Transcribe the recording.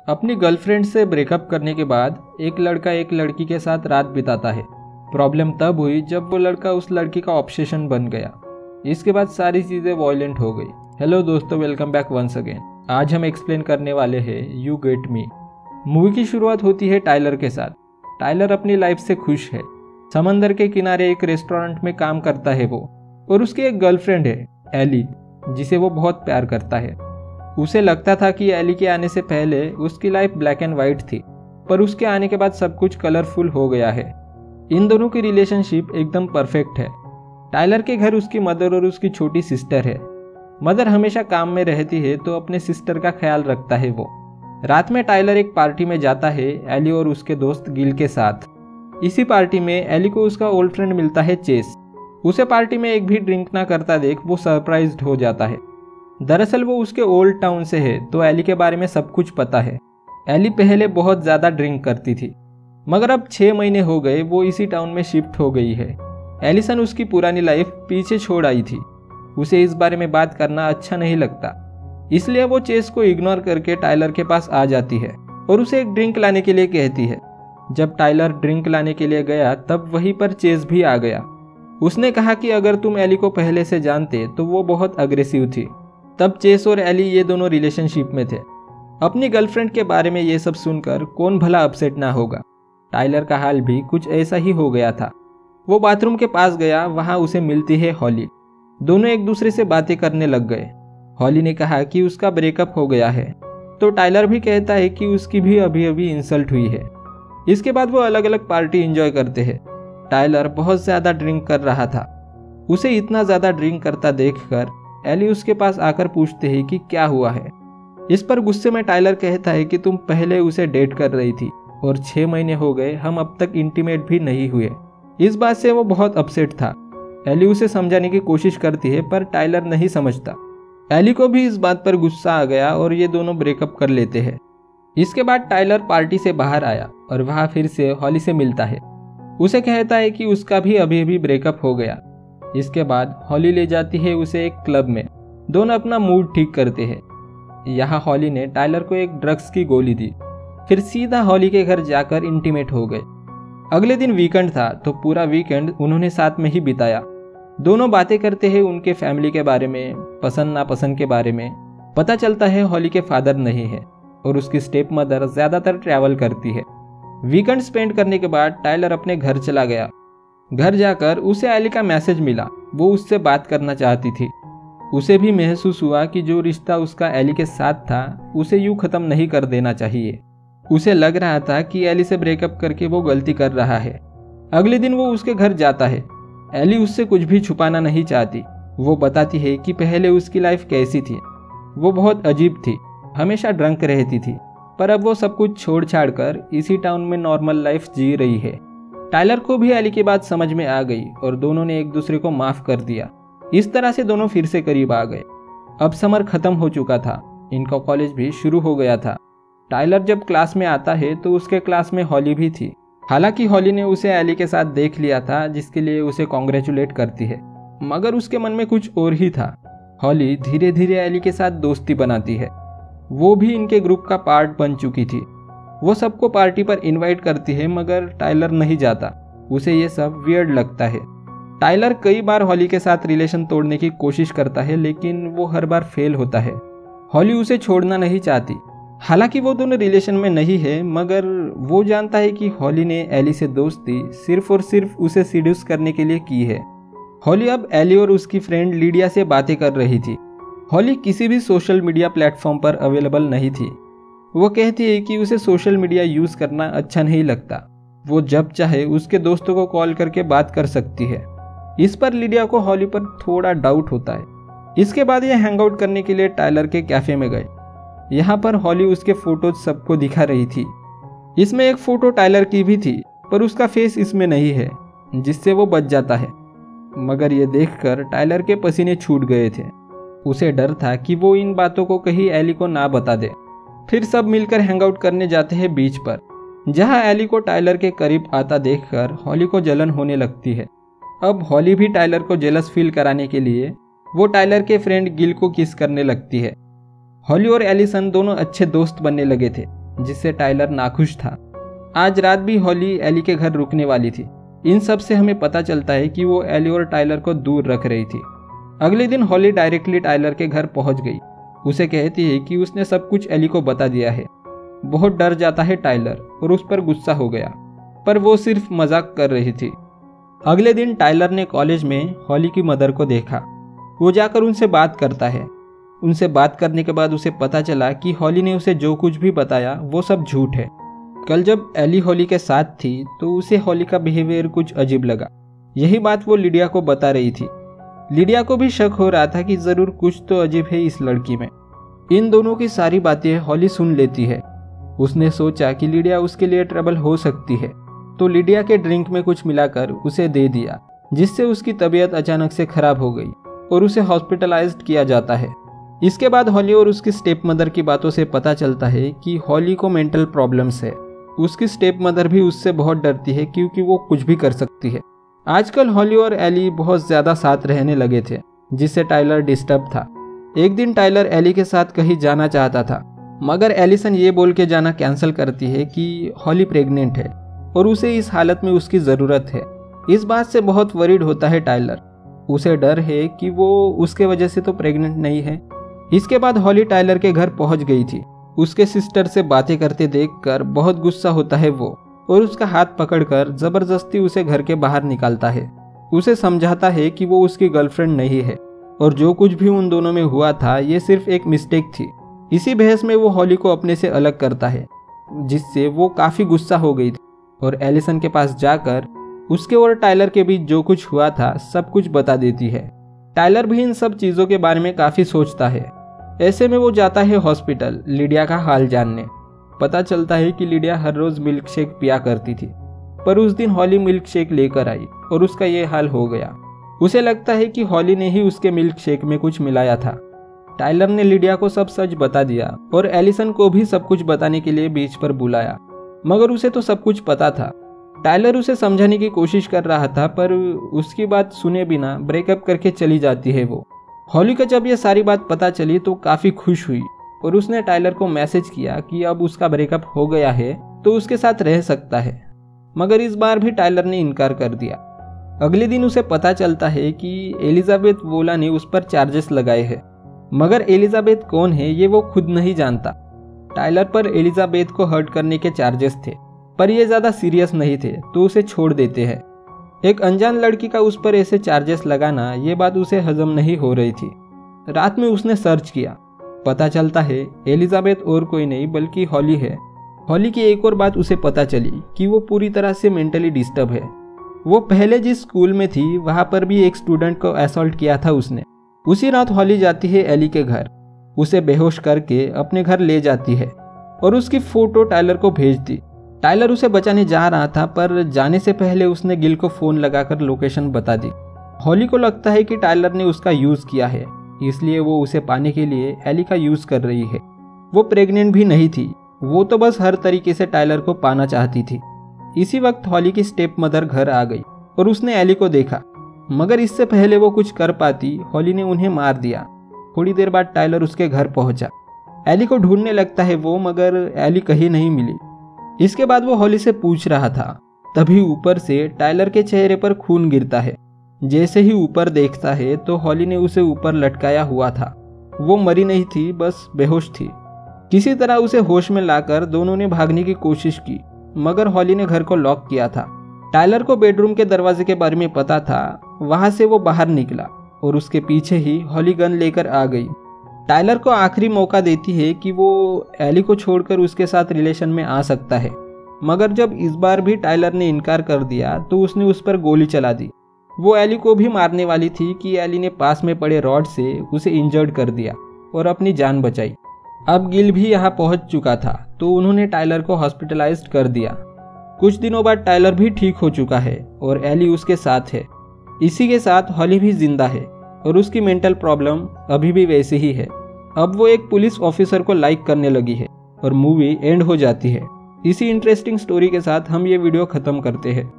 अपनी गर्लफ्रेंड से ब्रेकअप करने के बाद एक लड़का एक लड़की के साथ रात बिताता है। प्रॉब्लम तब हुई जब वो लड़का उस लड़की का ऑब्सेशन बन गया। इसके बाद सारी चीज़ें वॉयलेंट हो गई। हेलो दोस्तों, वेलकम बैक वंस अगेन। आज हम एक्सप्लेन करने वाले हैं यू गेट मी। मूवी की शुरुआत होती है टाइलर के साथ। टाइलर अपनी लाइफ से खुश है। समंदर के किनारे एक रेस्टोरेंट में काम करता है वो, और उसकी एक गर्लफ्रेंड है एली, जिसे वो बहुत प्यार करता है। उसे लगता था कि एली के आने से पहले उसकी लाइफ ब्लैक एंड वाइट थी, पर उसके आने के बाद सब कुछ कलरफुल हो गया है। इन दोनों की रिलेशनशिप एकदम परफेक्ट है। टाइलर के घर उसकी मदर और उसकी छोटी सिस्टर है। मदर हमेशा काम में रहती है तो अपने सिस्टर का ख्याल रखता है वो। रात में टाइलर एक पार्टी में जाता है एली और उसके दोस्त गिल के साथ। इसी पार्टी में एली को उसका ओल्ड फ्रेंड मिलता है चेस। उसे पार्टी में एक भी ड्रिंक ना करता देख वो सरप्राइज्ड हो जाता है। दरअसल वो उसके ओल्ड टाउन से है तो एली के बारे में सब कुछ पता है। एली पहले बहुत ज़्यादा ड्रिंक करती थी, मगर अब 6 महीने हो गए वो इसी टाउन में शिफ्ट हो गई है। एलिसन उसकी पुरानी लाइफ पीछे छोड़ आई थी। उसे इस बारे में बात करना अच्छा नहीं लगता, इसलिए वो चेस को इग्नोर करके टाइलर के पास आ जाती है और उसे एक ड्रिंक लाने के लिए कहती है। जब टाइलर ड्रिंक लाने के लिए गया तब वहीं पर चेस भी आ गया। उसने कहा कि अगर तुम एली को पहले से जानते तो वो बहुत अग्रेसिव थी। तब चेस और एली ये दोनों रिलेशनशिप में थे। अपनी गर्लफ्रेंड के बारे में ये सब सुनकर कौन भला अपसेट ना होगा। टाइलर का हाल भी कुछ ऐसा ही हो गया था। वो बाथरूम के पास गया, वहाँ उसे मिलती है हॉली। दोनों एक दूसरे से बातें करने लग गए। हॉली ने कहा कि उसका ब्रेकअप हो गया है, तो टाइलर भी कहता है कि उसकी भी अभी अभी इंसल्ट हुई है। इसके बाद वो अलग अलग पार्टी एंजॉय करते हैं। टाइलर बहुत ज़्यादा ड्रिंक कर रहा था। उसे इतना ज़्यादा ड्रिंक करता देखकर एली उसके पास आकर पूछते हैं कि क्या हुआ है। इस पर गुस्से में टाइलर कहता है कि तुम पहले उसे डेट कर रही थी और 6 महीने हो गए, हम अब तक इंटीमेट भी नहीं हुए। इस बात से वो बहुत अपसेट था। एली उसे समझाने की कोशिश करती है पर टाइलर नहीं समझता। एली को भी इस बात पर गुस्सा आ गया और ये दोनों ब्रेकअप कर लेते हैं। इसके बाद टाइलर पार्टी से बाहर आया और वहाँ फिर से हॉली से मिलता है। उसे कहता है कि उसका भी अभी अभी ब्रेकअप हो गया। इसके बाद हॉली ले जाती है उसे एक क्लब में। दोनों अपना मूड ठीक करते हैं। यहाँ हॉली ने टाइलर को एक ड्रग्स की गोली दी, फिर सीधा हॉली के घर जाकर इंटीमेट हो गए। अगले दिन वीकेंड था तो पूरा वीकेंड उन्होंने साथ में ही बिताया। दोनों बातें करते हैं उनके फैमिली के बारे में, पसंद नापसंद के बारे में। पता चलता है हॉली के फादर नहीं है और उसकी स्टेप मदर ज़्यादातर ट्रैवल करती है। वीकेंड स्पेंड करने के बाद टाइलर अपने घर चला गया। घर जाकर उसे एली का मैसेज मिला। वो उससे बात करना चाहती थी। उसे भी महसूस हुआ कि जो रिश्ता उसका एली के साथ था उसे यूं ख़त्म नहीं कर देना चाहिए। उसे लग रहा था कि एली से ब्रेकअप करके वो गलती कर रहा है। अगले दिन वो उसके घर जाता है। एली उससे कुछ भी छुपाना नहीं चाहती। वो बताती है कि पहले उसकी लाइफ कैसी थी। वो बहुत अजीब थी, हमेशा ड्रंक रहती थी, पर अब वो सब कुछ छोड़ छाड़ कर इसी टाउन में नॉर्मल लाइफ जी रही है। टाइलर को भी एली की बात समझ में आ गई और दोनों ने एक दूसरे को माफ़ कर दिया। इस तरह से दोनों फिर से करीब आ गए। अब समर खत्म हो चुका था, इनका कॉलेज भी शुरू हो गया था। टाइलर जब क्लास में आता है तो उसके क्लास में हॉली भी थी। हालांकि हॉली ने उसे एली के साथ देख लिया था, जिसके लिए उसे कॉन्ग्रेचुलेट करती है, मगर उसके मन में कुछ और ही था। हॉली धीरे धीरे एली के साथ दोस्ती बनाती है। वो भी इनके ग्रुप का पार्ट बन चुकी थी। वो सबको पार्टी पर इनवाइट करती है, मगर टाइलर नहीं जाता। उसे ये सब वियर्ड लगता है। टाइलर कई बार हॉली के साथ रिलेशन तोड़ने की कोशिश करता है, लेकिन वो हर बार फेल होता है। हॉली उसे छोड़ना नहीं चाहती। हालांकि वो दोनों रिलेशन में नहीं है, मगर वो जानता है कि हॉली ने एली से दोस्ती सिर्फ और सिर्फ उसे सीड्यूस करने के लिए की है। हॉली अब एली और उसकी फ्रेंड लीडिया से बातें कर रही थी। हॉली किसी भी सोशल मीडिया प्लेटफॉर्म पर अवेलेबल नहीं थी। वो कहती है कि उसे सोशल मीडिया यूज़ करना अच्छा नहीं लगता। वो जब चाहे उसके दोस्तों को कॉल करके बात कर सकती है। इस पर लीडिया को हॉली पर थोड़ा डाउट होता है। इसके बाद ये हैंग आउट करने के लिए टाइलर के कैफ़े में गए। यहाँ पर हॉली उसके फोटोज सबको दिखा रही थी। इसमें एक फ़ोटो टाइलर की भी थी, पर उसका फेस इसमें नहीं है, जिससे वो बच जाता है। मगर ये देखकर टाइलर के पसीने छूट गए थे। उसे डर था कि वो इन बातों को कहीं एली को ना बता दे। फिर सब मिलकर हैंग आउट करने जाते हैं बीच पर, जहाँ एली को टाइलर के करीब आता देखकर हॉली को जलन होने लगती है। अब हॉली भी टाइलर को जेलस फील कराने के लिए वो टाइलर के फ्रेंड गिल को किस करने लगती है। हॉली और एलिसन दोनों अच्छे दोस्त बनने लगे थे। जिससे टाइलर नाखुश था। आज रात भी हॉली एली के घर रुकने वाली थी। इन सब से हमें पता चलता है कि वो एली और टाइलर को दूर रख रही थी। अगले दिन हॉली डायरेक्टली टाइलर के घर पहुंच गई। उसे कहती है कि उसने सब कुछ एली को बता दिया है। बहुत डर जाता है टाइलर और उस पर गुस्सा हो गया, पर वो सिर्फ मजाक कर रही थी। अगले दिन टाइलर ने कॉलेज में हॉली की मदर को देखा। वो जाकर उनसे बात करता है। उनसे बात करने के बाद उसे पता चला कि हॉली ने उसे जो कुछ भी बताया वो सब झूठ है। कल जब एली हॉली के साथ थी तो उसे हॉली का बिहेवियर कुछ अजीब लगा। यही बात वो लिडिया को बता रही थी। लिडिया को भी शक हो रहा था कि जरूर कुछ तो अजीब है इस लड़की में। इन दोनों की सारी बातें हॉली सुन लेती है। उसने सोचा कि लिडिया उसके लिए ट्रबल हो सकती है, तो लिडिया के ड्रिंक में कुछ मिलाकर उसे दे दिया, जिससे उसकी तबीयत अचानक से खराब हो गई और उसे हॉस्पिटलाइज्ड किया जाता है। इसके बाद हॉली और उसकी स्टेप मदर की बातों से पता चलता है कि हॉली को मेंटल प्रॉब्लम्स है। उसकी स्टेप मदर भी उससे बहुत डरती है क्योंकि वो कुछ भी कर सकती है। आजकल हॉली और एली बहुत ज़्यादा साथ रहने लगे थे, जिससे टाइलर डिस्टर्ब था। एक दिन टाइलर एली के साथ कहीं जाना चाहता था, मगर एलिसन ये बोल के जाना कैंसिल करती है कि हॉली प्रेग्नेंट है और उसे इस हालत में उसकी ज़रूरत है। इस बात से बहुत वरीड होता है टाइलर। उसे डर है कि वो उसके वजह से तो प्रेग्नेंट नहीं है। इसके बाद हॉली टाइलर के घर पहुंच गई थी। उसके सिस्टर से बातें करते देखकर बहुत गुस्सा होता है वो, और उसका हाथ पकड़कर जबरदस्ती उसे घर के बाहर निकालता है। उसे समझाता है कि वो उसकी गर्लफ्रेंड नहीं है और जो कुछ भी उन दोनों में हुआ था ये सिर्फ एक मिस्टेक थी। इसी बहस में वो हॉली को अपने से अलग करता है, जिससे वो काफ़ी गुस्सा हो गई थी और एलिसन के पास जाकर उसके और टाइलर के बीच जो कुछ हुआ था सब कुछ बता देती है। टाइलर भी इन सब चीज़ों के बारे में काफ़ी सोचता है। ऐसे में वो जाता है हॉस्पिटल लिडिया का हाल जानने। पता चलता है कि लिडिया हर रोज़ मिल्क शेक पिया करती थी, पर उस दिन हॉली मिल्क शेक लेकर आई और उसका ये हाल हो गया। उसे लगता है कि हॉली ने ही उसके मिल्क शेक में कुछ मिलाया था। टाइलर ने लिडिया को सब सच बता दिया और एलिसन को भी सब कुछ बताने के लिए बीच पर बुलाया, मगर उसे तो सब कुछ पता था। टाइलर उसे समझाने की कोशिश कर रहा था, पर उसकी बात सुने बिना ब्रेकअप करके चली जाती है वो। हॉली को जब ये सारी बात पता चली तो काफ़ी खुश हुई और उसने टाइलर को मैसेज किया कि अब उसका ब्रेकअप हो गया है तो उसके साथ रह सकता है, मगर इस बार भी टाइलर ने इनकार कर दिया। अगले दिन उसे पता चलता है कि एलिजाबेथ वोला ने उस पर चार्जेस लगाए हैं, मगर एलिजाबेथ कौन है ये वो खुद नहीं जानता। टाइलर पर एलिजाबेथ को हर्ट करने के चार्जेस थे, पर ये ज़्यादा सीरियस नहीं थे तो उसे छोड़ देते हैं। एक अनजान लड़की का उस पर ऐसे चार्जेस लगाना ये बात उसे हजम नहीं हो रही थी। रात में उसने सर्च किया, पता चलता है एलिजाबेथ और कोई नहीं बल्कि हॉली है। हॉली की एक और बात उसे पता चली कि वो पूरी तरह से मेंटली डिस्टर्ब है। वो पहले जिस स्कूल में थी वहाँ पर भी एक स्टूडेंट को असॉल्ट किया था उसने। उसी रात हॉली जाती है एली के घर, उसे बेहोश करके अपने घर ले जाती है और उसकी फ़ोटो टाइलर को भेज दी। टाइलर उसे बचाने जा रहा था, पर जाने से पहले उसने गिल को फ़ोन लगाकर लोकेशन बता दी। हॉली को लगता है कि टाइलर ने उसका यूज़ किया है, इसलिए वो उसे पाने के लिए एली का यूज़ कर रही है। वो प्रेग्नेंट भी नहीं थी, वो तो बस हर तरीके से टाइलर को पाना चाहती थी। इसी वक्त हॉली की स्टेप मदर घर आ गई और उसने एली को देखा, मगर इससे पहले वो कुछ कर पाती हॉली ने उन्हें मार दिया। थोड़ी देर बाद टाइलर उसके घर पहुंचा। एली को ढूंढने लगता है वो, मगर एली कहीं नहीं मिली। इसके बाद वो हॉली से पूछ रहा था, तभी ऊपर से टाइलर के चेहरे पर खून गिरता है। जैसे ही ऊपर देखता है तो हॉली ने उसे ऊपर लटकाया हुआ था। वो मरी नहीं थी, बस बेहोश थी। किसी तरह उसे होश में लाकर दोनों ने भागने की कोशिश की, मगर हॉली ने घर को लॉक किया था। टाइलर को बेडरूम के दरवाजे के बारे में पता था, वहां से वो बाहर निकला और उसके पीछे ही हॉली गन लेकर आ गई। टाइलर को आखिरी मौका देती है कि वो एली को छोड़कर उसके साथ रिलेशन में आ सकता है, मगर जब इस बार भी टाइलर ने इनकार कर दिया तो उसने उस पर गोली चला दी। वो एली को भी मारने वाली थी कि एली ने पास में पड़े रॉड से उसे इंजर्ड कर दिया और अपनी जान बचाई। अब गिल भी यहाँ पहुँच चुका था तो उन्होंने टाइलर को हॉस्पिटलाइज्ड कर दिया। कुछ दिनों बाद टाइलर भी ठीक हो चुका है और एली उसके साथ है। इसी के साथ हॉली भी जिंदा है और उसकी मेंटल प्रॉब्लम अभी भी वैसी ही है। अब वो एक पुलिस ऑफिसर को लाइक करने लगी है और मूवी एंड हो जाती है। इसी इंटरेस्टिंग स्टोरी के साथ हम ये वीडियो ख़त्म करते हैं।